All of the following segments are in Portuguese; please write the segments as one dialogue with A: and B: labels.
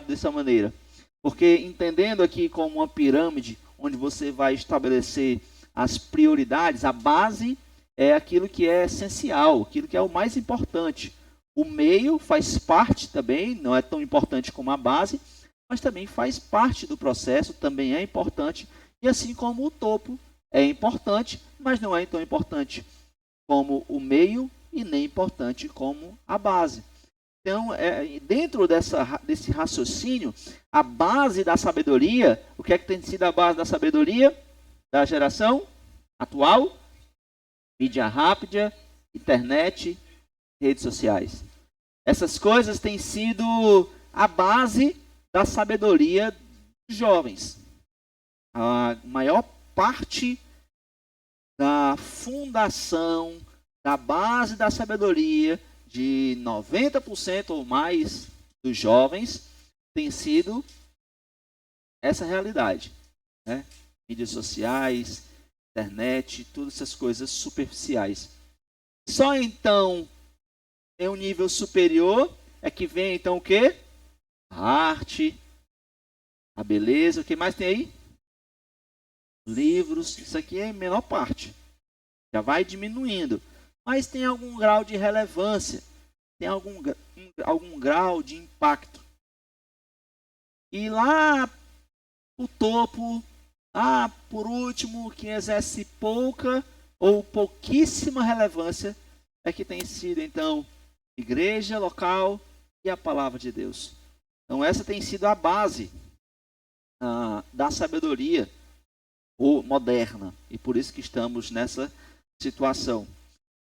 A: estruturado dessa maneira? Porque entendendo aqui como uma pirâmide, onde você vai estabelecer as prioridades, a base é aquilo que é essencial, aquilo que é o mais importante. O meio faz parte também, não é tão importante como a base, mas também faz parte do processo, também é importante, e assim como o topo é importante, mas não é tão importante como o meio e nem importante como a base. Então, dentro desse raciocínio, a base da sabedoria, o que é que tem sido a base da sabedoria da geração atual? Mídia rápida, internet, redes sociais. Essas coisas têm sido a base da sabedoria dos jovens. A maior parte da fundação, da base da sabedoria de 90% ou mais dos jovens tem sido essa realidade, né? Mídias sociais, internet, todas essas coisas superficiais. Só então, em um nível superior, é que vem então o quê? A arte, a beleza, o que mais tem aí? Livros, isso aqui é a menor parte. Já vai diminuindo. Mas tem algum grau de relevância, tem algum grau de impacto. E lá o topo, por último, que exerce pouca ou pouquíssima relevância, é que tem sido, então, igreja local e a palavra de Deus. Então, essa tem sido a base da sabedoria moderna. E por isso que estamos nessa situação.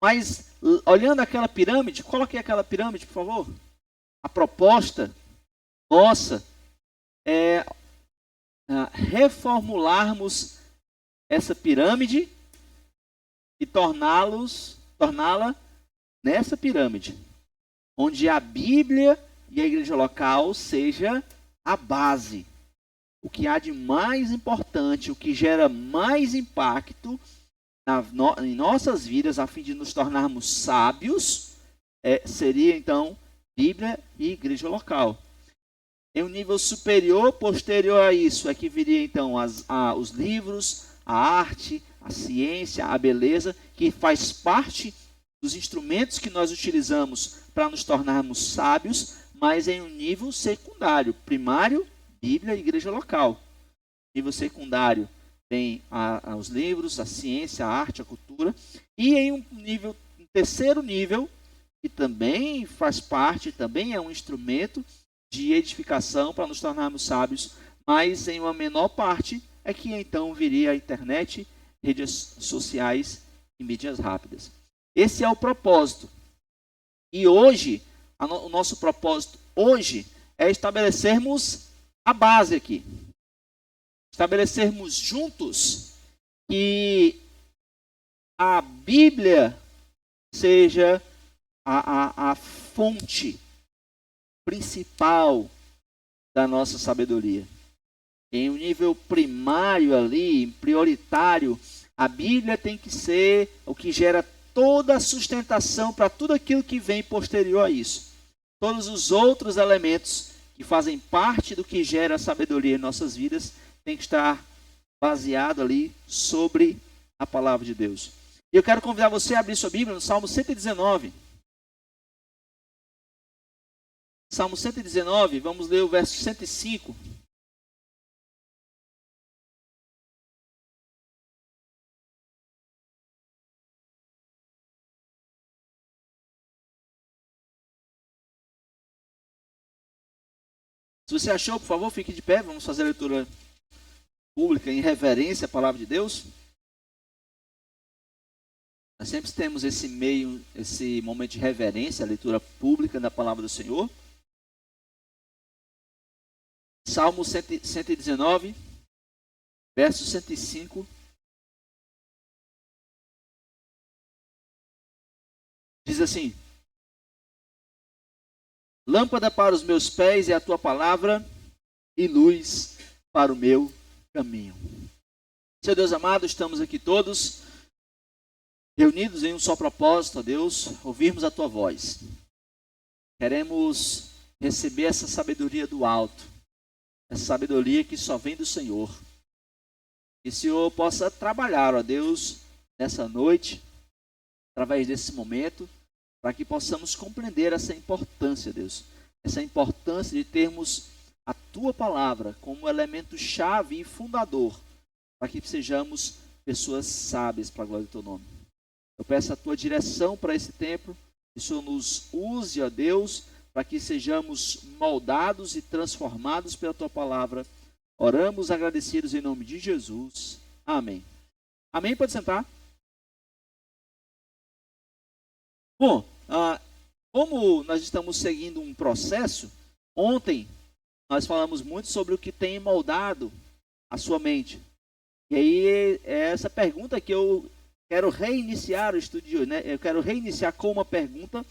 A: Mas, olhando aquela pirâmide, coloque aquela pirâmide, por favor. A proposta nossa é reformularmos essa pirâmide e torná-la nessa pirâmide, onde a Bíblia e a igreja local seja a base. O que há de mais importante, o que gera mais impacto em nossas vidas, a fim de nos tornarmos sábios, seria então Bíblia e igreja local. Em um nível superior, posterior a isso, é que viria então os livros, a arte, a ciência, a beleza, que faz parte dos instrumentos que nós utilizamos para nos tornarmos sábios, mas em um nível secundário. Primário, Bíblia e igreja local. Nível secundário tem os livros, a ciência, a arte, a cultura. E em um terceiro nível, que também faz parte, também é um instrumento de edificação para nos tornarmos sábios, mas em uma menor parte é que então viria a internet, redes sociais e mídias rápidas. Esse é o propósito. E hoje, o nosso propósito hoje é estabelecermos a base aqui. Estabelecermos juntos que a Bíblia seja a fonte principal da nossa sabedoria. Em um nível primário ali, prioritário, a Bíblia tem que ser o que gera toda a sustentação para tudo aquilo que vem posterior a isso. Todos os outros elementos que fazem parte do que gera a sabedoria em nossas vidas tem que estar baseado ali sobre a palavra de Deus. E eu quero convidar você a abrir sua Bíblia no Salmo 119. Salmo 119, vamos ler o verso 105. Se você achou, por favor, fique de pé. Vamos fazer a leitura pública em reverência à palavra de Deus. Nós sempre temos esse momento de reverência, a leitura pública da palavra do Senhor. Salmo 119, verso 105. Diz assim: lâmpada para os meus pés é a tua palavra e luz para o meu caminho. Seu Deus amado, estamos aqui todos reunidos em um só propósito, ó Deus, ouvirmos a tua voz. Queremos receber essa sabedoria do alto, essa sabedoria que só vem do Senhor. Que o Senhor possa trabalhar, ó Deus, nessa noite, através desse momento, para que possamos compreender essa importância, Deus. Essa importância de termos a Tua palavra como elemento chave e fundador, para que sejamos pessoas sábias para a glória do Teu nome. Eu peço a Tua direção para esse tempo, que o Senhor nos use, ó Deus, para que sejamos moldados e transformados pela Tua palavra. Oramos agradecidos em nome de Jesus. Amém. Amém? Pode sentar. Bom, como nós estamos seguindo um processo, ontem nós falamos muito sobre o que tem moldado a sua mente. E aí é essa pergunta que eu quero reiniciar o estudo de hoje, né? Eu quero reiniciar com uma pergunta,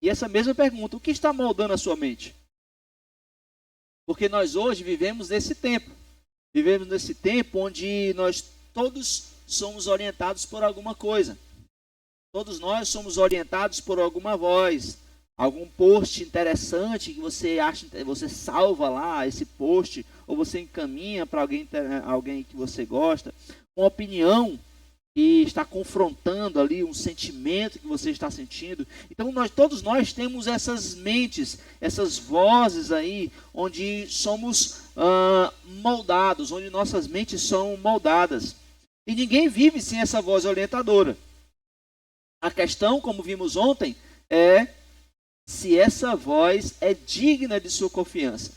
A: e essa mesma pergunta: o que está moldando a sua mente? Porque nós hoje vivemos nesse tempo onde nós todos somos orientados por alguma coisa. Todos nós somos orientados por alguma voz, algum post interessante que você acha, você salva lá esse post, ou você encaminha para alguém que você gosta, uma opinião que está confrontando ali um sentimento que você está sentindo. Então todos nós temos essas mentes, essas vozes aí, onde somos moldados, onde nossas mentes são moldadas. E ninguém vive sem essa voz orientadora. A questão, como vimos ontem, é se essa voz é digna de sua confiança.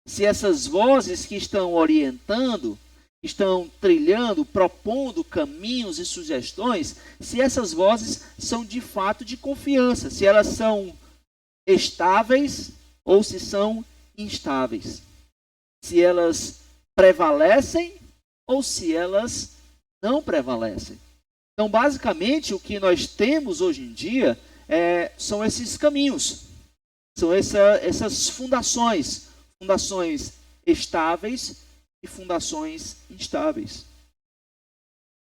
A: Se essas vozes que estão orientando, estão trilhando, propondo caminhos e sugestões, se essas vozes são de fato de confiança, se elas são estáveis ou se são instáveis. Se elas prevalecem ou se elas não prevalecem. Então, basicamente, o que nós temos hoje em dia são esses caminhos, são essas fundações estáveis e fundações instáveis.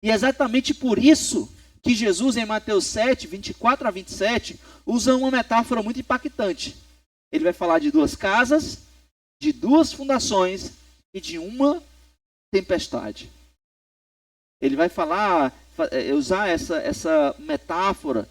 A: E é exatamente por isso que Jesus, em Mateus 7, 24 a 27, usa uma metáfora muito impactante. Ele vai falar de duas casas, de duas fundações e de uma tempestade. Ele vai usar essa metáfora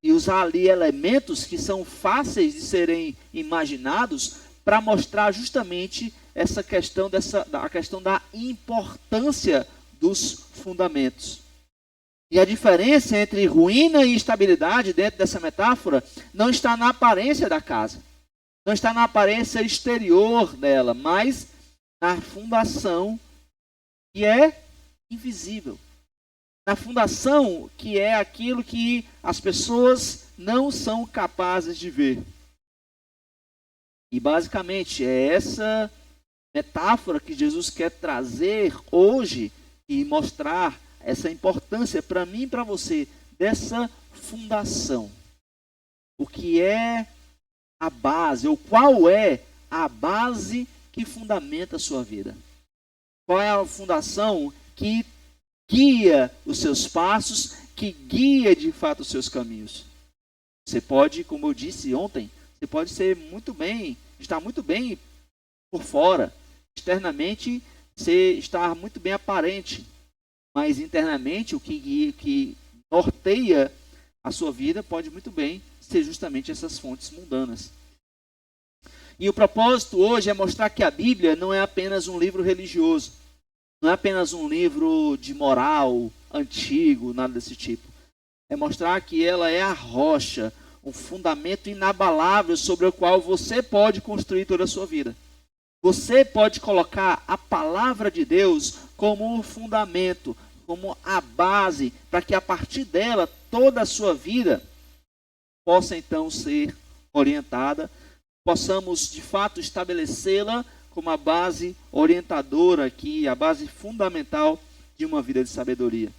A: e usar ali elementos que são fáceis de serem imaginados para mostrar justamente essa questão a questão da importância dos fundamentos. E a diferença entre ruína e estabilidade dentro dessa metáfora não está na aparência da casa, não está na aparência exterior dela, mas na fundação que é invisível. Na fundação que é aquilo que as pessoas não são capazes de ver. E basicamente é essa metáfora que Jesus quer trazer hoje e mostrar essa importância para mim e para você dessa fundação. O que é a base, ou qual é a base que fundamenta a sua vida? Qual é a fundação que guia os seus passos, que guia de fato os seus caminhos? Você pode, como eu disse ontem, você pode estar muito bem por fora, externamente você estar muito bem aparente, mas internamente o que norteia a sua vida pode muito bem ser justamente essas fontes mundanas. E o propósito hoje é mostrar que a Bíblia não é apenas um livro religioso, não é apenas um livro de moral antigo, nada desse tipo. É mostrar que ela é a rocha, um fundamento inabalável sobre o qual você pode construir toda a sua vida. Você pode colocar a palavra de Deus como o fundamento, como a base, para que a partir dela toda a sua vida possa então ser orientada, possamos de fato estabelecê-la como a base orientadora aqui, a base fundamental de uma vida de sabedoria.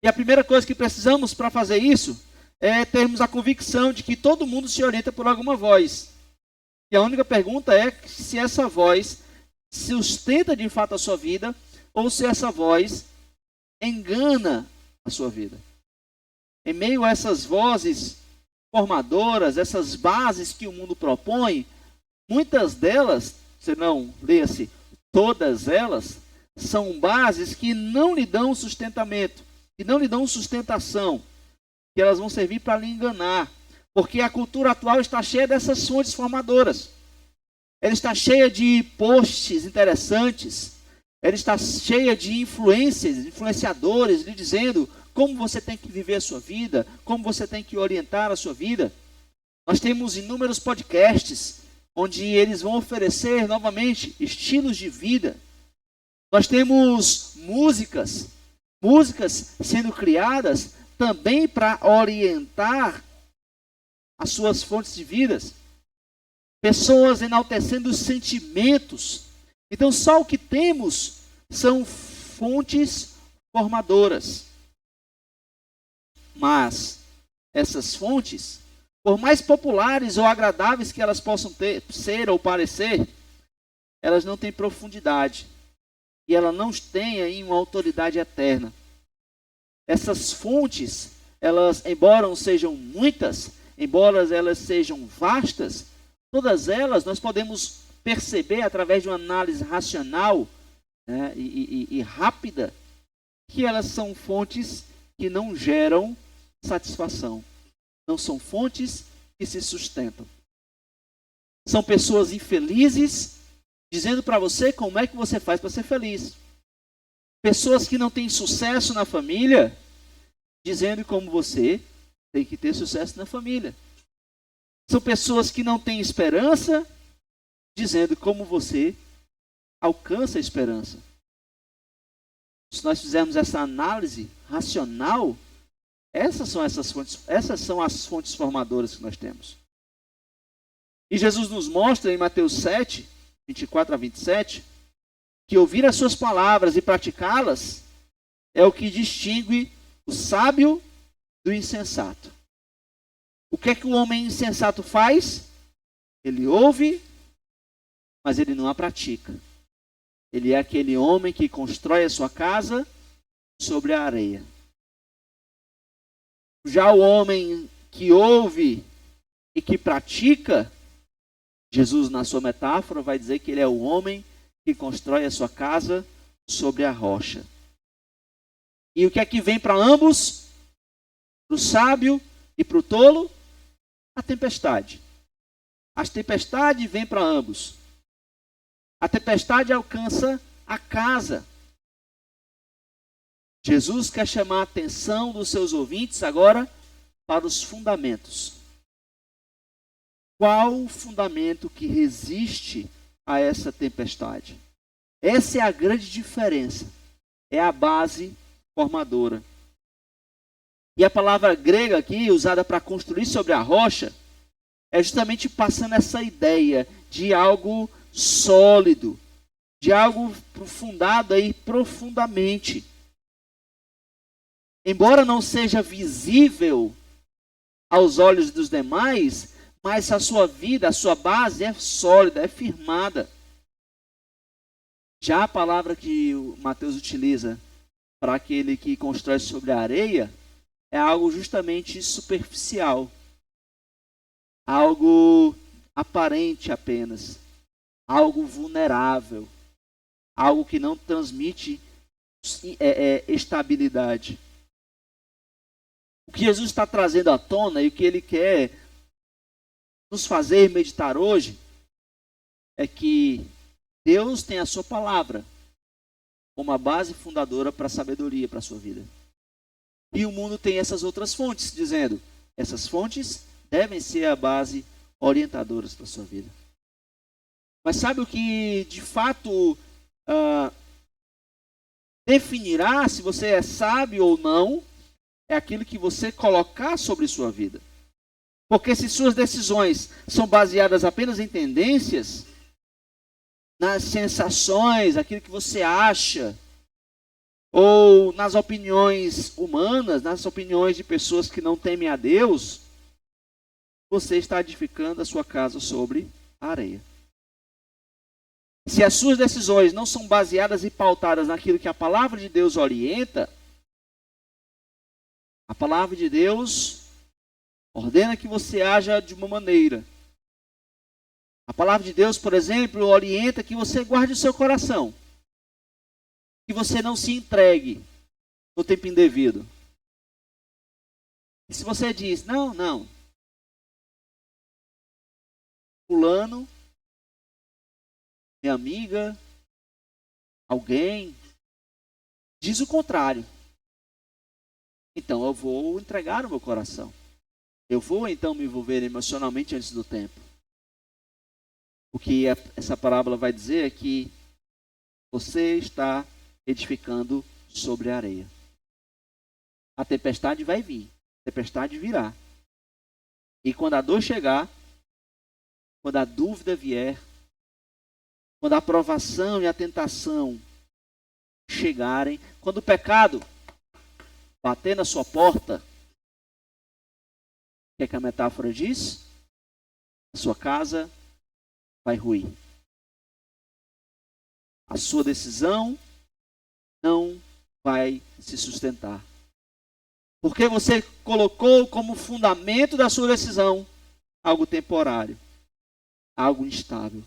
A: E a primeira coisa que precisamos para fazer isso é termos a convicção de que todo mundo se orienta por alguma voz. E a única pergunta é se essa voz sustenta de fato a sua vida ou se essa voz engana a sua vida. Em meio a essas vozes formadoras, essas bases que o mundo propõe, muitas delas, se não leia-se, todas elas, são bases que não lhe dão sustentamento, que não lhe dão sustentação, que elas vão servir para lhe enganar. Porque a cultura atual está cheia dessas fontes formadoras. Ela está cheia de posts interessantes. Ela está cheia de influenciadores, lhe dizendo como você tem que viver a sua vida, como você tem que orientar a sua vida. Nós temos inúmeros podcasts onde eles vão oferecer novamente estilos de vida. Nós temos músicas sendo criadas também para orientar as suas fontes de vidas. Pessoas enaltecendo os sentimentos. Então, só o que temos são fontes formadoras. Mas essas fontes, por mais populares ou agradáveis que elas possam ser ou parecer, elas não têm profundidade. E elas não têm aí uma autoridade eterna. Essas fontes, elas, embora sejam muitas, embora elas sejam vastas, todas elas nós podemos perceber através de uma análise racional, né, e rápida, que elas são fontes que não geram satisfação. Não são fontes que se sustentam. São pessoas infelizes, dizendo para você como é que você faz para ser feliz. Pessoas que não têm sucesso na família, dizendo como você tem que ter sucesso na família. São pessoas que não têm esperança, dizendo como você alcança a esperança. Se nós fizermos essa análise racional, essas são as fontes formadoras que nós temos. E Jesus nos mostra em Mateus 7, 24 a 27, que ouvir as suas palavras e praticá-las é o que distingue o sábio do insensato. O que é que o homem insensato faz? Ele ouve, mas ele não a pratica. Ele é aquele homem que constrói a sua casa sobre a areia. Já o homem que ouve e que pratica, Jesus, na sua metáfora, vai dizer que ele é o homem que constrói a sua casa sobre a rocha. E o que é que vem para ambos? Para o sábio e para o tolo? A tempestade. As tempestades vêm para ambos. A tempestade alcança a casa. Jesus quer chamar a atenção dos seus ouvintes agora para os fundamentos. Qual o fundamento que resiste a essa tempestade? Essa é a grande diferença. É a base formadora. E a palavra grega aqui, usada para construir sobre a rocha, é justamente passando essa ideia de algo sólido, de algo fundado aí profundamente. Embora não seja visível aos olhos dos demais, mas a sua vida, a sua base é sólida, é firmada. Já a palavra que o Mateus utiliza para aquele que constrói sobre a areia é algo justamente superficial, algo aparente apenas, algo vulnerável, algo que não transmite estabilidade. O que Jesus está trazendo à tona e o que ele quer nos fazer meditar hoje é que Deus tem a sua palavra como a base fundadora para a sabedoria para a sua vida. E o mundo tem essas outras fontes, dizendo, essas fontes devem ser a base orientadoras para a sua vida. Mas sabe o que de fato definirá se você é sábio ou não? É aquilo que você colocar sobre sua vida. Porque se suas decisões são baseadas apenas em tendências, nas sensações, aquilo que você acha, ou nas opiniões humanas, nas opiniões de pessoas que não temem a Deus, você está edificando a sua casa sobre a areia. Se as suas decisões não são baseadas e pautadas naquilo que a palavra de Deus orienta, a palavra de Deus Ordena que você haja de uma maneira. A palavra de Deus, por exemplo, orienta que você guarde o seu coração. Que você não se entregue no tempo indevido. E se você diz, não, fulano, minha amiga, alguém, diz o contrário. Então eu vou entregar o meu coração. Eu vou então me envolver emocionalmente antes do tempo. O que essa parábola vai dizer é que você está edificando sobre a areia. A tempestade vai vir. A tempestade virá. E quando a dor chegar, quando a dúvida vier, quando a provação e a tentação chegarem, quando o pecado bater na sua porta, o que a metáfora diz? A sua casa vai ruir. A sua decisão não vai se sustentar. Porque você colocou como fundamento da sua decisão algo temporário, algo instável.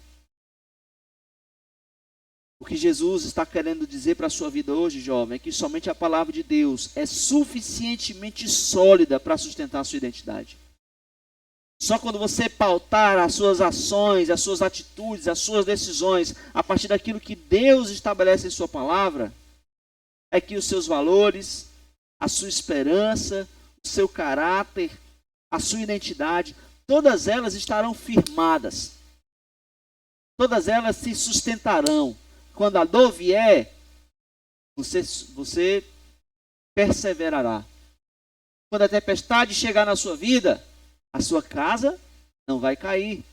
A: O que Jesus está querendo dizer para a sua vida hoje, jovem, é que somente a palavra de Deus é suficientemente sólida para sustentar a sua identidade. Só quando você pautar as suas ações, as suas atitudes, as suas decisões a partir daquilo que Deus estabelece em sua palavra, é que os seus valores, a sua esperança, o seu caráter, a sua identidade, todas elas estarão firmadas. Todas elas se sustentarão. Quando a dor vier, você perseverará. Quando a tempestade chegar na sua vida, a sua casa não vai cair.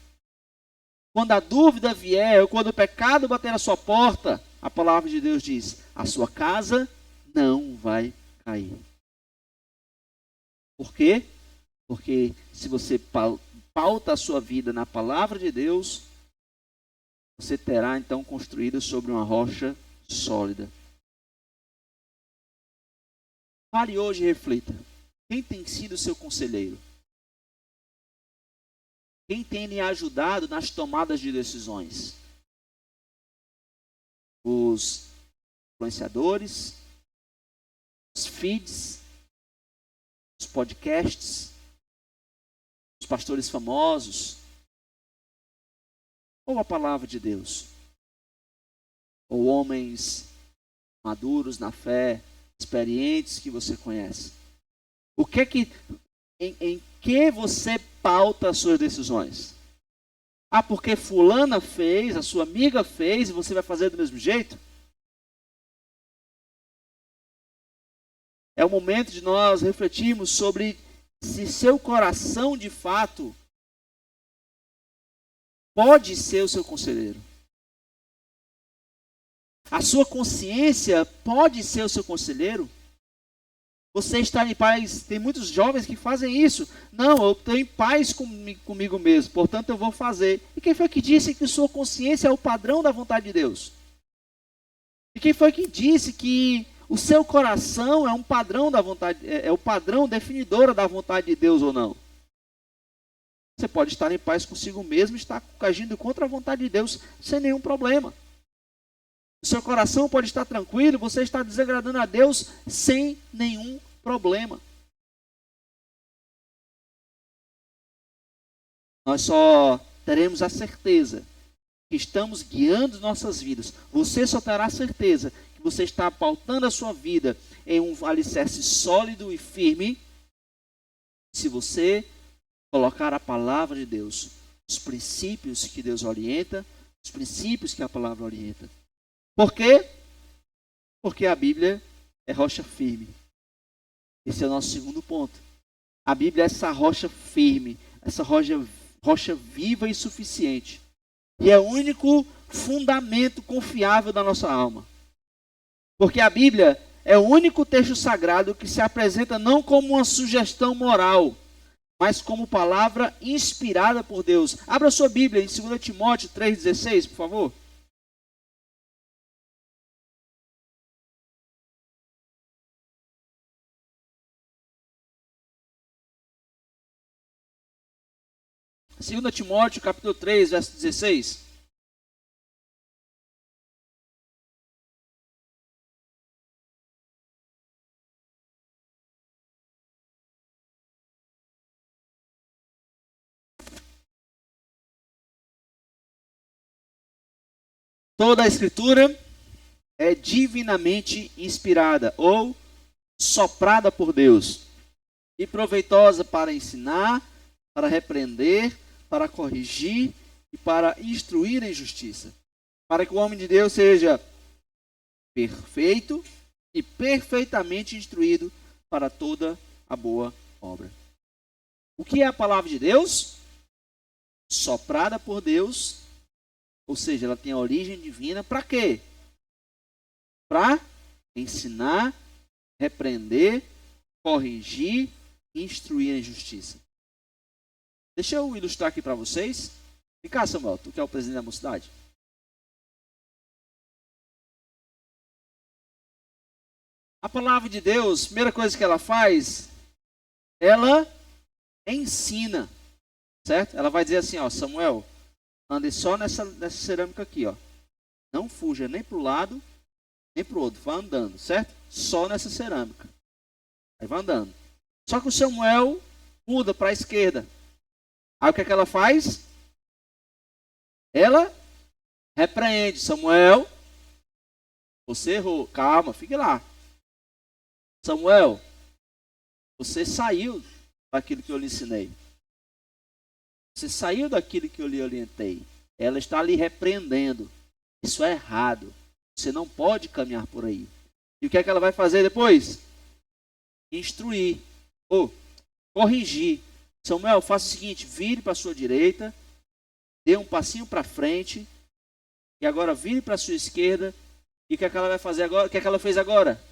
A: Quando a dúvida vier, ou quando o pecado bater na sua porta, a palavra de Deus diz, a sua casa não vai cair. Por quê? Porque se você pauta a sua vida na palavra de Deus, você terá então construído sobre uma rocha sólida. Pare hoje e reflita. Quem tem sido seu conselheiro? Quem tem lhe ajudado nas tomadas de decisões? Os influenciadores, os feeds, os podcasts, os pastores famosos, ou a palavra de Deus? Ou homens maduros na fé, experientes que você conhece? O que é que, em que você pauta as suas decisões? Ah, porque fulana fez, a sua amiga fez, e você vai fazer do mesmo jeito? É o momento de nós refletirmos sobre se seu coração de fato pode ser o seu conselheiro. A sua consciência pode ser o seu conselheiro? Você está em paz, tem muitos jovens que fazem isso. Não, eu estou em paz comigo mesmo, portanto eu vou fazer. E quem foi que disse que sua consciência é o padrão da vontade de Deus? E quem foi que disse que o seu coração é um padrão da vontade, é o padrão definidor da vontade de Deus ou não? Você pode estar em paz consigo mesmo e estar agindo contra a vontade de Deus sem nenhum problema. O seu coração pode estar tranquilo, você está desagradando a Deus sem nenhum problema. Nós só teremos a certeza que estamos guiando nossas vidas. Você só terá certeza que você está pautando a sua vida em um alicerce sólido e firme se você colocar a palavra de Deus, os princípios que Deus orienta, os princípios que a palavra orienta. Por quê? Porque a Bíblia é rocha firme. Esse é o nosso segundo ponto. A Bíblia é essa rocha firme, essa rocha viva e suficiente. E é o único fundamento confiável da nossa alma. Porque a Bíblia é o único texto sagrado que se apresenta não como uma sugestão moral, mas como palavra inspirada por Deus. Abra sua Bíblia em 2 Timóteo 3,16, por favor. 2 Timóteo, capítulo 3, verso 16. Toda a escritura é divinamente inspirada ou soprada por Deus e proveitosa para ensinar, para repreender, para corrigir e para instruir em justiça, para que o homem de Deus seja perfeito e perfeitamente instruído para toda a boa obra. O que é a palavra de Deus? Soprada por Deus, ou seja, ela tem a origem divina. Para quê? Para ensinar, repreender, corrigir e instruir em justiça. Deixa eu ilustrar aqui para vocês. Vem cá, Samuel, tu que é o presidente da mocidade. A palavra de Deus, primeira coisa que ela faz, ela ensina, certo? Ela vai dizer assim, ó, Samuel, ande só nessa cerâmica aqui, ó. Não fuja nem para o lado, nem para o outro. Vai andando, certo? Só nessa cerâmica. Aí vai andando. Só que o Samuel muda para a esquerda. Aí o que é que ela faz? Ela repreende. Samuel, você errou. Calma, fique lá. Samuel, você saiu daquilo que eu lhe ensinei. Você saiu daquilo que eu lhe orientei. Ela está lhe repreendendo. Isso é errado. Você não pode caminhar por aí. E o que é que ela vai fazer depois? Instruir. Ou corrigir. Samuel, faça o seguinte, vire para a sua direita, dê um passinho para frente, e agora vire para a sua esquerda. E o que é que ela vai fazer agora? O que é que ela fez agora?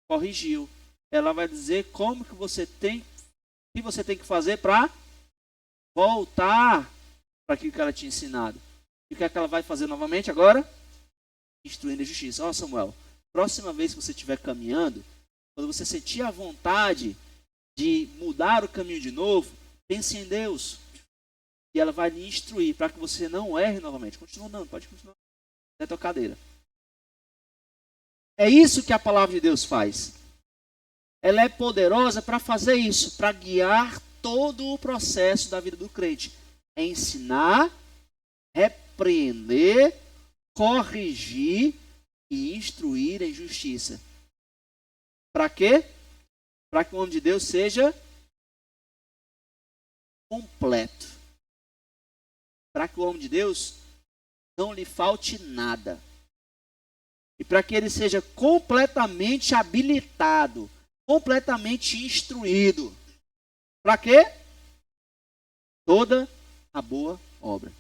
A: Corrigiu. Ela vai dizer como que você tem, o que você tem que fazer para voltar para aquilo que ela tinha ensinado. E o que é que ela vai fazer novamente agora? Instruindo a justiça. Ó, Samuel, próxima vez que você estiver caminhando, quando você sentir a vontade de mudar o caminho de novo, pense em Deus. E ela vai lhe instruir para que você não erre novamente. Continua andando, pode continuar. Na tua cadeira. É isso que a palavra de Deus faz. Ela é poderosa para fazer isso, para guiar todo o processo da vida do crente. É ensinar, repreender, corrigir e instruir em justiça. Para quê? Para que o homem de Deus seja completo. Para que o homem de Deus não lhe falte nada. E para que ele seja completamente habilitado, completamente instruído. Para quê? Toda a boa obra.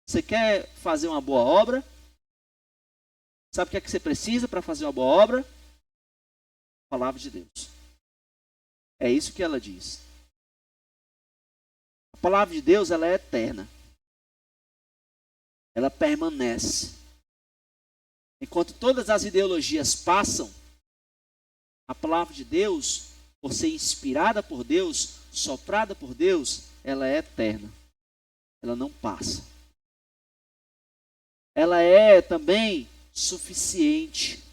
A: Você quer fazer uma boa obra? Sabe o que é que você precisa para fazer uma boa obra? A palavra de Deus. É isso que ela diz. A palavra de Deus, ela é eterna. Ela permanece. Enquanto todas as ideologias passam, a palavra de Deus, por ser inspirada por Deus, soprada por Deus, ela é eterna. Ela não passa. Ela é também suficiente.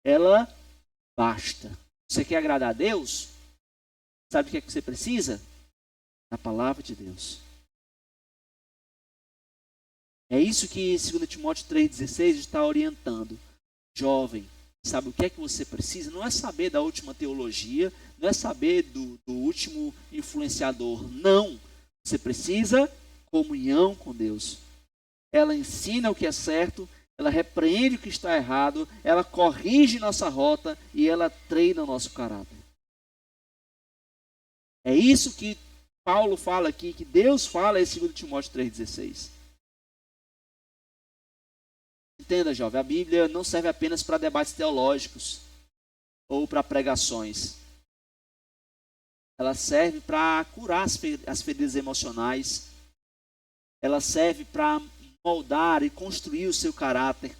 A: Ela basta. Você quer agradar a Deus? Sabe o que é que você precisa? Da palavra de Deus. É isso que 2 Timóteo 3,16 está orientando. Jovem, sabe o que é que você precisa? Não é saber da última teologia, não é saber do último influenciador. Não. Você precisa comunhão com Deus. Ela ensina o que é certo, ela repreende o que está errado, ela corrige nossa rota e ela treina o nosso caráter. É isso que Paulo fala aqui, que Deus fala em 2 Timóteo 3,16. Entenda, jovem, a Bíblia não serve apenas para debates teológicos ou para pregações. Ela serve para curar as feridas emocionais. Ela serve para moldar e construir o seu caráter.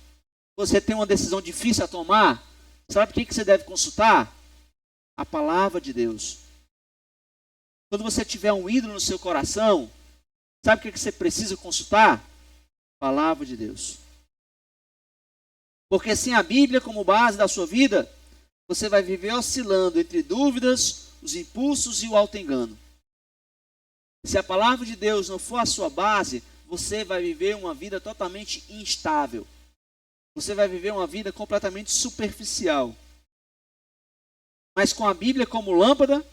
A: Você tem uma decisão difícil a tomar? Sabe o que você deve consultar? A palavra de Deus. Quando você tiver um ídolo no seu coração, sabe o que você precisa consultar? Palavra de Deus. Porque sem a Bíblia como base da sua vida, você vai viver oscilando entre dúvidas, os impulsos e o auto-engano. Se a palavra de Deus não for a sua base, você vai viver uma vida totalmente instável. Você vai viver uma vida completamente superficial. Mas com a Bíblia como lâmpada,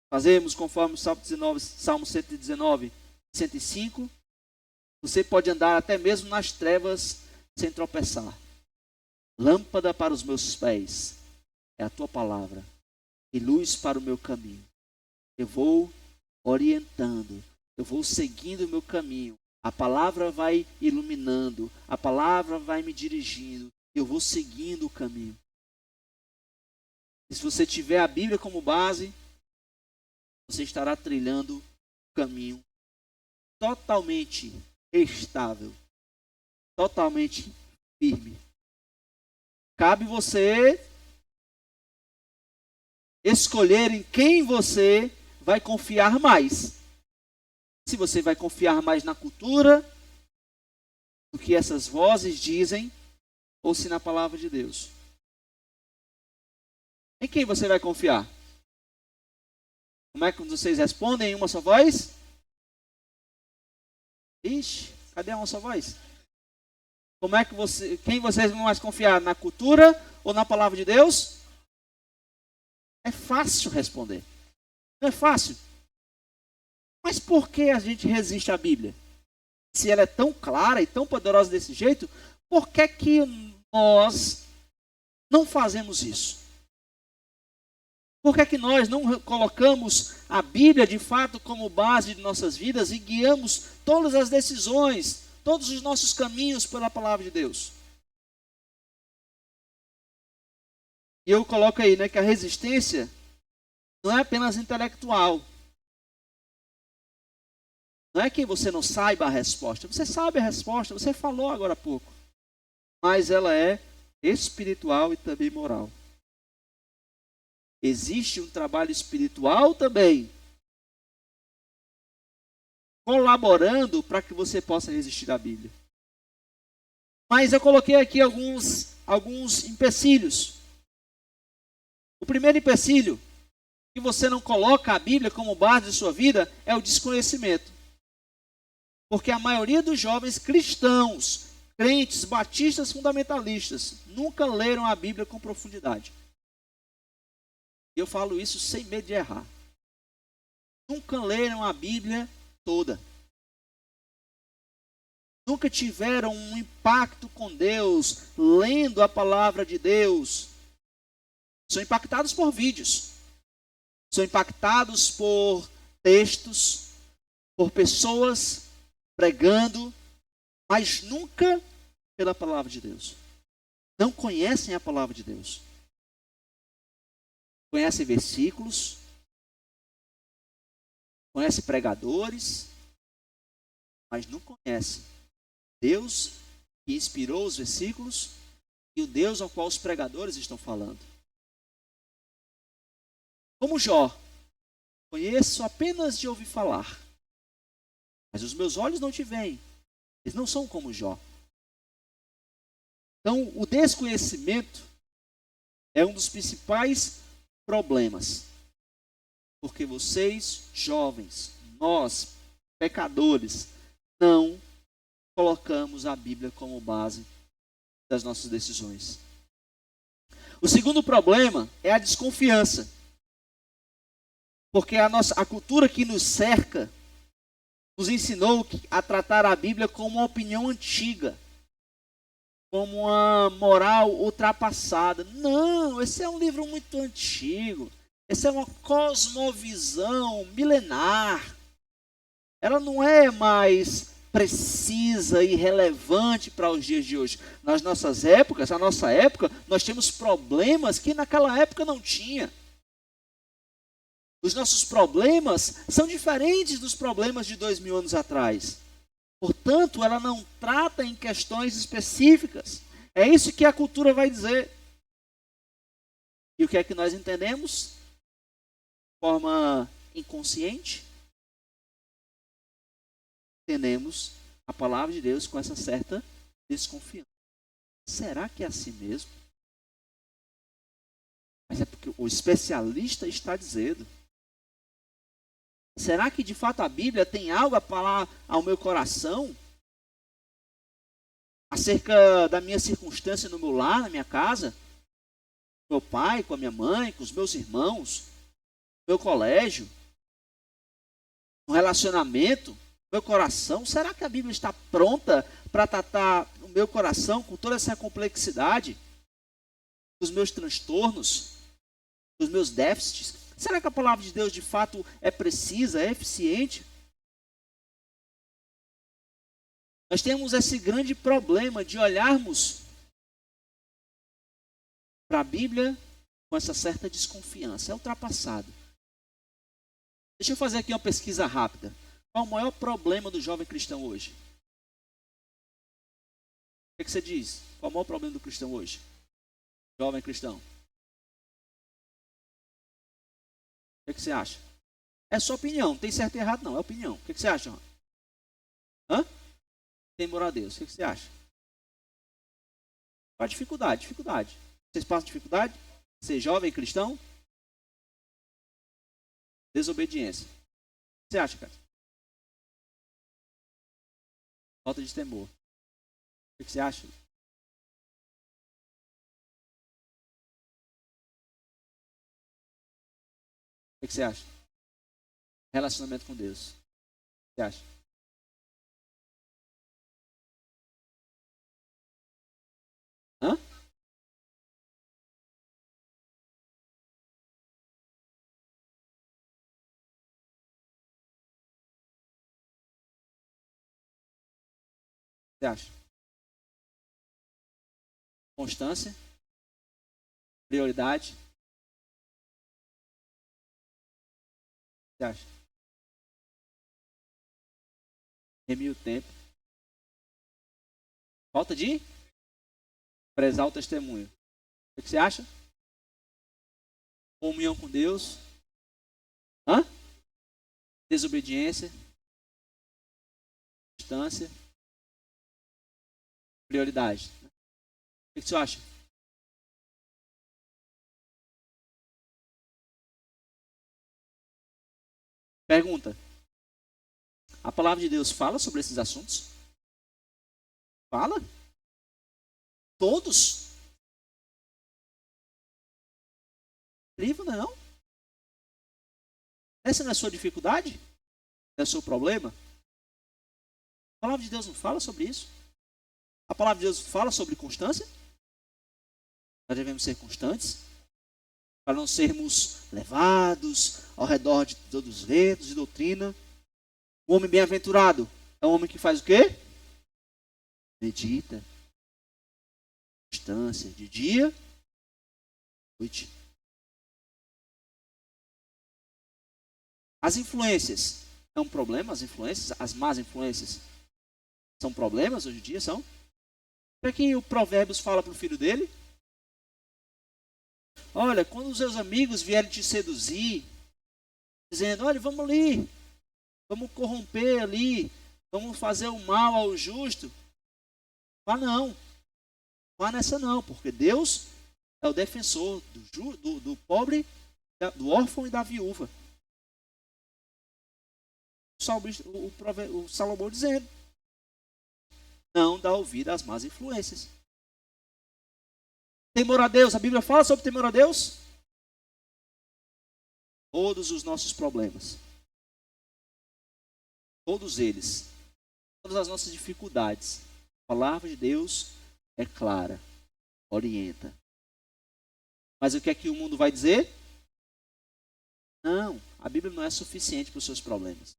A: fazemos conforme o Salmo 119, 105, você pode andar até mesmo nas trevas sem tropeçar. Lâmpada para os meus pés é a tua palavra e luz para o meu caminho. Eu vou orientando, eu vou seguindo o meu caminho. A palavra vai iluminando, a palavra vai me dirigindo, eu vou seguindo o caminho. E se você tiver a Bíblia como base, você estará trilhando um caminho totalmente estável, totalmente firme. Cabe você escolher em quem você vai confiar mais. Se você vai confiar mais na cultura, no que essas vozes dizem, ou se na palavra de Deus. Em quem você vai confiar? Como é que vocês respondem em uma só voz? Ixi, cadê uma só voz? Quem vocês vão mais confiar? Na cultura ou na palavra de Deus? É fácil responder. Não é fácil? Mas por que a gente resiste à Bíblia? Se ela é tão clara e tão poderosa desse jeito, por que nós não fazemos isso? Por que nós não colocamos a Bíblia de fato como base de nossas vidas e guiamos todas as decisões, todos os nossos caminhos pela palavra de Deus? E eu coloco aí, que a resistência não é apenas intelectual. Não é que você não saiba a resposta. Você sabe a resposta, você falou agora há pouco. Mas ela é espiritual e também moral. Existe um trabalho espiritual também, colaborando para que você possa resistir à Bíblia. Mas eu coloquei aqui alguns empecilhos. O primeiro empecilho, que você não coloca a Bíblia como base de sua vida, é o desconhecimento. Porque a maioria dos jovens cristãos, crentes, batistas, fundamentalistas, nunca leram a Bíblia com profundidade. E eu falo isso sem medo de errar. Nunca leram a Bíblia toda. Nunca tiveram um impacto com Deus, lendo a palavra de Deus. São impactados por vídeos. São impactados por textos, por pessoas pregando, mas nunca pela palavra de Deus. Não conhecem a palavra de Deus. Conhecem versículos, conhecem pregadores, mas não conhecem Deus que inspirou os versículos e o Deus ao qual os pregadores estão falando. Como Jó, conheço apenas de ouvir falar, mas os meus olhos não te veem. Eles não são como Jó. Então, o desconhecimento é um dos principais problemas. Porque vocês, jovens, nós, pecadores, não colocamos a Bíblia como base das nossas decisões. O segundo problema é a desconfiança. Porque a cultura que nos cerca nos ensinou a tratar a Bíblia como uma opinião antiga, como uma moral ultrapassada. Não, esse é um livro muito antigo. Essa é uma cosmovisão milenar. Ela não é mais precisa e relevante para os dias de hoje. Nas nossas épocas, na nossa época, nós temos problemas que naquela época não tinha. Os nossos problemas são diferentes dos problemas de 2000 anos atrás. Portanto, ela não trata em questões específicas. É isso que a cultura vai dizer. E o que é que nós entendemos? De forma inconsciente? Entendemos a palavra de Deus com essa certa desconfiança. Será que é assim mesmo? Mas é porque o especialista está dizendo. Será que de fato a Bíblia tem algo a falar ao meu coração? Acerca da minha circunstância no meu lar, na minha casa? Com meu pai, com a minha mãe, com os meus irmãos? No meu colégio? No relacionamento? Meu coração? Será que a Bíblia está pronta para tratar o meu coração com toda essa complexidade? Os meus transtornos? Os meus déficits? Será que a palavra de Deus de fato é precisa, é eficiente? Nós temos esse grande problema de olharmos para a Bíblia com essa certa desconfiança. É ultrapassado. Deixa eu fazer aqui uma pesquisa rápida. Qual o maior problema do jovem cristão hoje? O que você diz? Qual o maior problema do cristão hoje? Jovem cristão. O que você acha? É sua opinião, não tem certo e errado não, é opinião. O que você acha? Hã? Temor a Deus, o que você acha? Qual a dificuldade? Dificuldade. Vocês passam dificuldade? Ser jovem cristão? Desobediência. O que você acha, cara? Falta de temor. O que você acha? O que você acha? Relacionamento com Deus. O que você acha? Hã? O que você acha? Constância? Prioridade? O que você acha? Remir o tempo. Falta de prezar o testemunho. O que você acha? Comunhão com Deus. Hã? Desobediência. Distância. Prioridade. O que você acha? Pergunta. A palavra de Deus fala sobre esses assuntos? Fala? Todos? Incrível, não é não? Essa não é a sua dificuldade? Não é o seu problema? A palavra de Deus não fala sobre isso? A palavra de Deus fala sobre constância? Nós devemos ser constantes para não sermos levados ao redor de todos os ventos de doutrina. O homem bem-aventurado é um homem que faz o quê? Medita. Constância de dia, noite. As influências é um problema? As influências, as más influências são problemas hoje em dia? São? O que o Provérbios fala para o filho dele? Olha, quando os seus amigos vierem te seduzir, dizendo, olha, vamos ali, vamos corromper ali, vamos fazer o mal ao justo. Vá não. Vá nessa não, porque Deus é o defensor do pobre, do órfão e da viúva. O Salomão dizendo, não dá ouvido às más influências. Temor a Deus, a Bíblia fala sobre temor a Deus? Todos os nossos problemas, todos eles, todas as nossas dificuldades, a palavra de Deus é clara, orienta. Mas o que é que o mundo vai dizer? Não, a Bíblia não é suficiente para os seus problemas.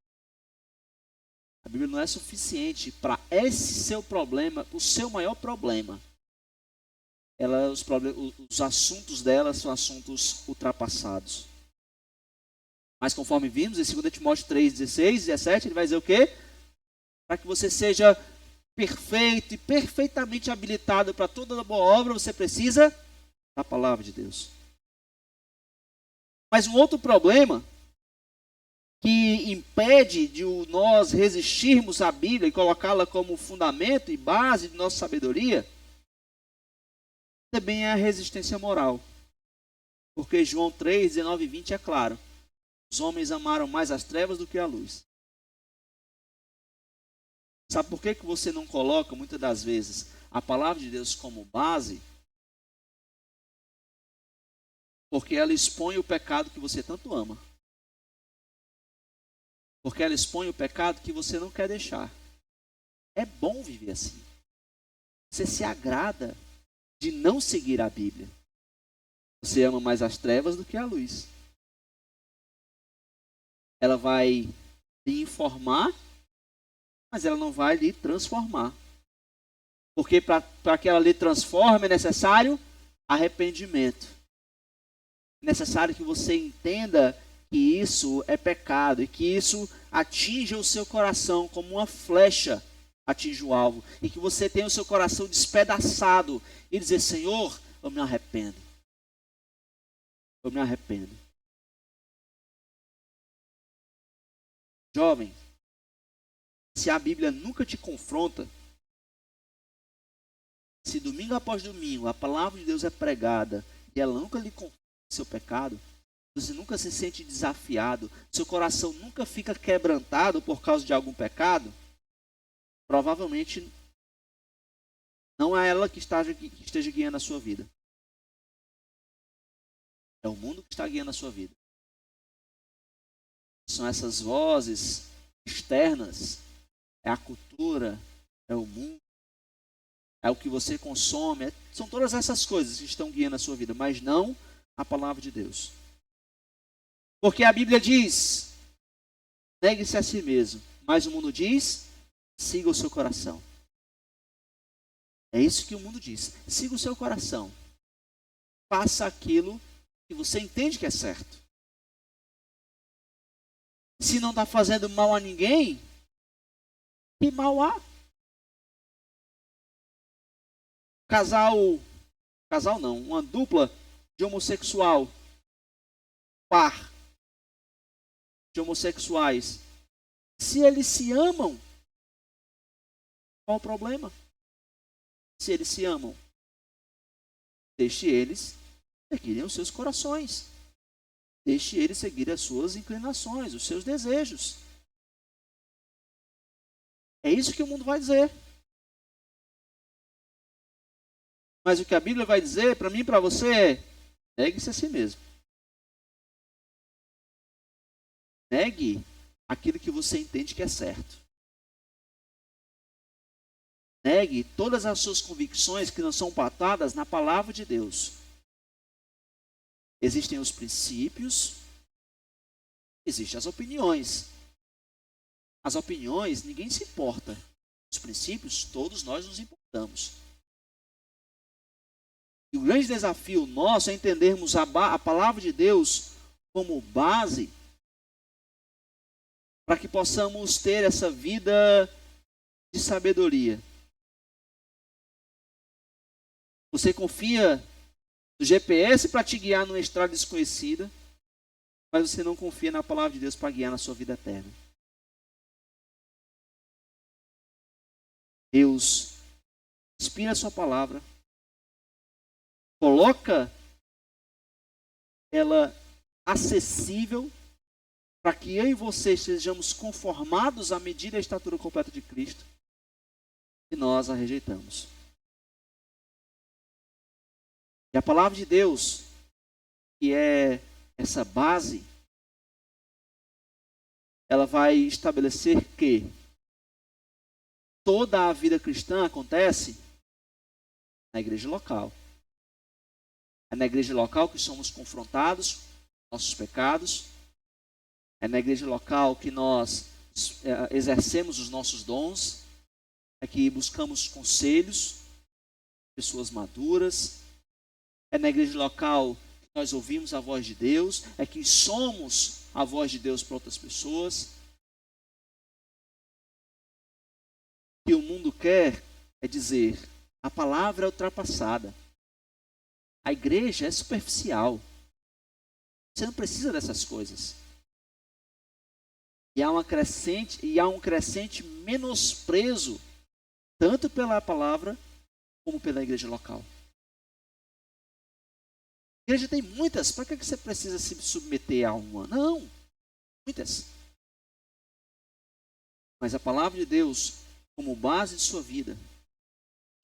A: A Bíblia não é suficiente para esse seu problema, o seu maior problema. Os assuntos dela são assuntos ultrapassados. Mas conforme vimos em 2 Timóteo 3, 16 e 17, ele vai dizer o quê? Para que você seja perfeito e perfeitamente habilitado para toda boa obra, você precisa da palavra de Deus. Mas um outro problema que impede de nós resistirmos à Bíblia e colocá-la como fundamento e base de nossa sabedoria, também é a resistência moral. Porque João 3, 19 e 20 é claro. Os homens amaram mais as trevas do que a luz. Sabe por que você não coloca, muitas das vezes, a palavra de Deus como base? Porque ela expõe o pecado que você tanto ama. Porque ela expõe o pecado que você não quer deixar. É bom viver assim. Você se agrada de não seguir a Bíblia. Você ama mais as trevas do que a luz. Ela vai lhe informar, mas ela não vai lhe transformar. Porque para que ela lhe transforme é necessário arrependimento. É necessário que você entenda que isso é pecado e que isso atinja o seu coração como uma flecha atinge o alvo. E que você tenha o seu coração despedaçado e dizer, Senhor, eu me arrependo. Eu me arrependo. Jovem, se a Bíblia nunca te confronta, se domingo após domingo a palavra de Deus é pregada e ela nunca lhe confronta o seu pecado, você nunca se sente desafiado, seu coração nunca fica quebrantado por causa de algum pecado, provavelmente não é ela que esteja guiando a sua vida. É o mundo que está guiando a sua vida. São essas vozes externas, é a cultura, é o mundo, é o que você consome, são todas essas coisas que estão guiando a sua vida, mas não a palavra de Deus. Porque a Bíblia diz, negue-se a si mesmo, mas o mundo diz, siga o seu coração. É isso que o mundo diz, siga o seu coração. Faça aquilo que você entende que é certo. Se não está fazendo mal a ninguém, que mal há? Casal não, uma dupla de homossexual, par de homossexuais, se eles se amam, qual o problema? Se eles se amam, deixe eles seguirem os seus corações. Deixe eles seguir as suas inclinações, os seus desejos. É isso que o mundo vai dizer. Mas o que a Bíblia vai dizer para mim e para você é, negue-se a si mesmo. Negue aquilo que você entende que é certo. Negue todas as suas convicções que não são pautadas na palavra de Deus. Existem os princípios, existem as opiniões. As opiniões, ninguém se importa. Os princípios, todos nós nos importamos. E o grande desafio nosso é entendermos a palavra de Deus como base para que possamos ter essa vida de sabedoria. Você confia no GPS para te guiar numa estrada desconhecida, mas você não confia na palavra de Deus para guiar na sua vida eterna. Deus inspira a sua palavra, coloca ela acessível para que eu e você sejamos conformados à medida e à estatura completa de Cristo, e nós a rejeitamos. E a palavra de Deus, que é essa base, ela vai estabelecer que toda a vida cristã acontece na igreja local. É na igreja local que somos confrontados com nossos pecados. É na igreja local que nós exercemos os nossos dons. É que buscamos conselhos, pessoas maduras. É na igreja local que nós ouvimos a voz de Deus. É que somos a voz de Deus para outras pessoas. O que o mundo quer é dizer, a palavra é ultrapassada. A igreja é superficial. Você não precisa dessas coisas. E há um crescente menosprezo, tanto pela palavra, como pela igreja local. A igreja tem muitas, para que você precisa se submeter a uma? Não, muitas. Mas a palavra de Deus, como base de sua vida,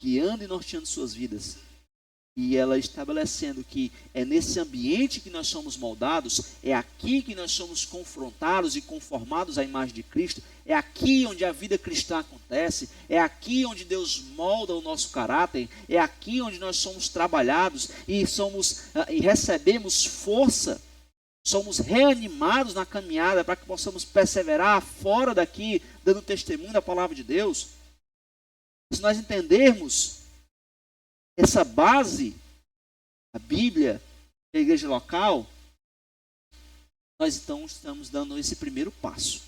A: guiando e norteando suas vidas, e ela estabelecendo que é nesse ambiente que nós somos moldados, é aqui que nós somos confrontados e conformados à imagem de Cristo, é aqui onde a vida cristã acontece, é aqui onde Deus molda o nosso caráter, é aqui onde nós somos trabalhados e recebemos força, somos reanimados na caminhada para que possamos perseverar fora daqui, dando testemunho da palavra de Deus. Se nós entendermos essa base, a Bíblia, a igreja local, nós então estamos dando esse primeiro passo,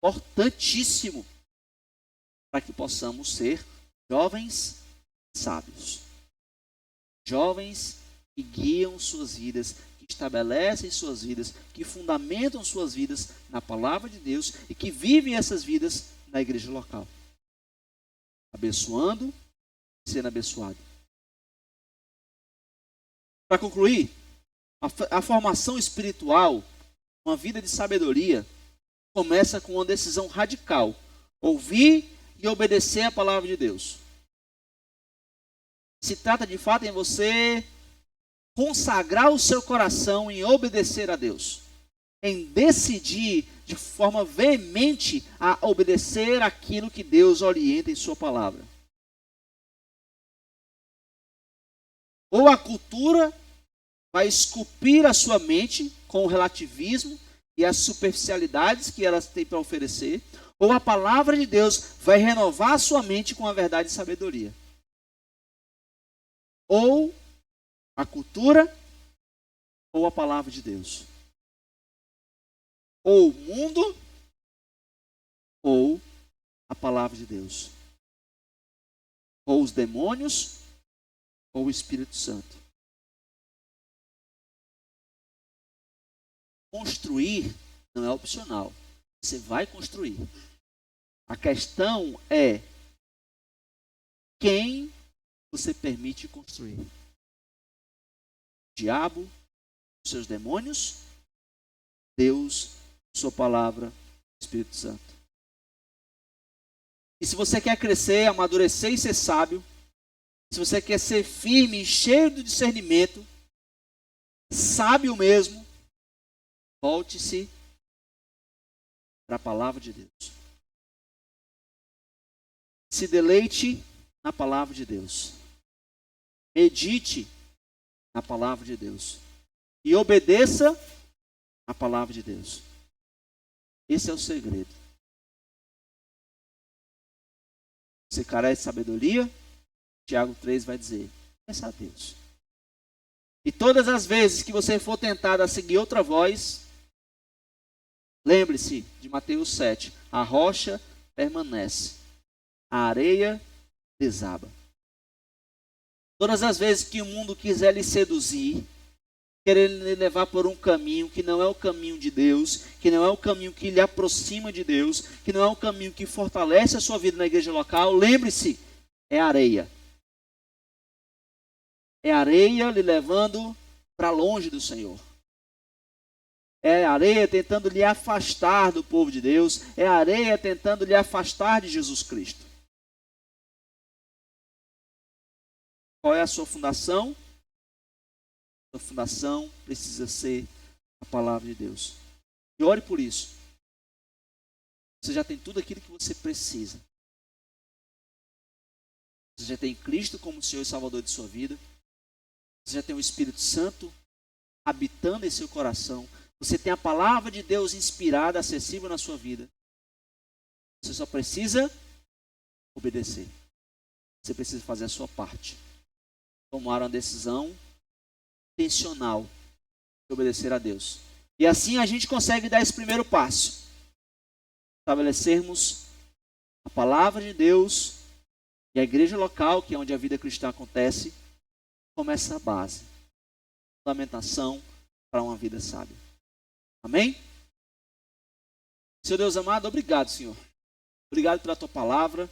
A: importantíssimo, para que possamos ser jovens sábios. Jovens que guiam suas vidas, que estabelecem suas vidas, que fundamentam suas vidas na palavra de Deus e que vivem essas vidas na igreja local. Abençoando e sendo abençoado. Para concluir, a formação espiritual, uma vida de sabedoria, começa com uma decisão radical: ouvir e obedecer a palavra de Deus. Se trata de fato em você consagrar o seu coração em obedecer a Deus, em decidir de forma veemente a obedecer aquilo que Deus orienta em sua palavra. Ou a cultura vai esculpir a sua mente com o relativismo e as superficialidades que elas têm para oferecer, ou a palavra de Deus vai renovar a sua mente com a verdade e sabedoria. Ou a cultura, ou a palavra de Deus. Ou o mundo, ou a palavra de Deus. Ou os demônios, ou o Espírito Santo. Construir não é opcional. Você vai construir. A questão é quem você permite construir. O diabo, os seus demônios, Deus, sua palavra, Espírito Santo. E se você quer crescer, amadurecer e ser sábio, se você quer ser firme, cheio de discernimento, sábio mesmo, volte-se para a palavra de Deus. Se deleite na palavra de Deus. Medite na palavra de Deus. E obedeça a palavra de Deus. Esse é o segredo. Você carece de sabedoria? Tiago 3 vai dizer: peça a Deus. E todas as vezes que você for tentado a seguir outra voz, lembre-se de Mateus 7. A rocha permanece, a areia desaba. Todas as vezes que o mundo quiser lhe seduzir, querer lhe levar por um caminho que não é o caminho de Deus, que não é o caminho que lhe aproxima de Deus, que não é o caminho que fortalece a sua vida na igreja local, lembre-se, é areia. É areia lhe levando para longe do Senhor. É areia tentando lhe afastar do povo de Deus. É areia tentando lhe afastar de Jesus Cristo. Qual é a sua fundação? A sua fundação precisa ser a palavra de Deus. E ore por isso. Você já tem tudo aquilo que você precisa. Você já tem Cristo como Senhor e Salvador de sua vida. Você já tem o Espírito Santo habitando em seu coração. Você tem a palavra de Deus inspirada, acessível na sua vida. Você só precisa obedecer. Você precisa fazer a sua parte. Tomar uma decisão intencional de obedecer a Deus. E assim a gente consegue dar esse primeiro passo. Estabelecermos a palavra de Deus e a igreja local, que é onde a vida cristã acontece, começa a base. Fundamentação para uma vida sábia. Amém?
B: Senhor Deus amado, obrigado, Senhor. Obrigado pela tua palavra.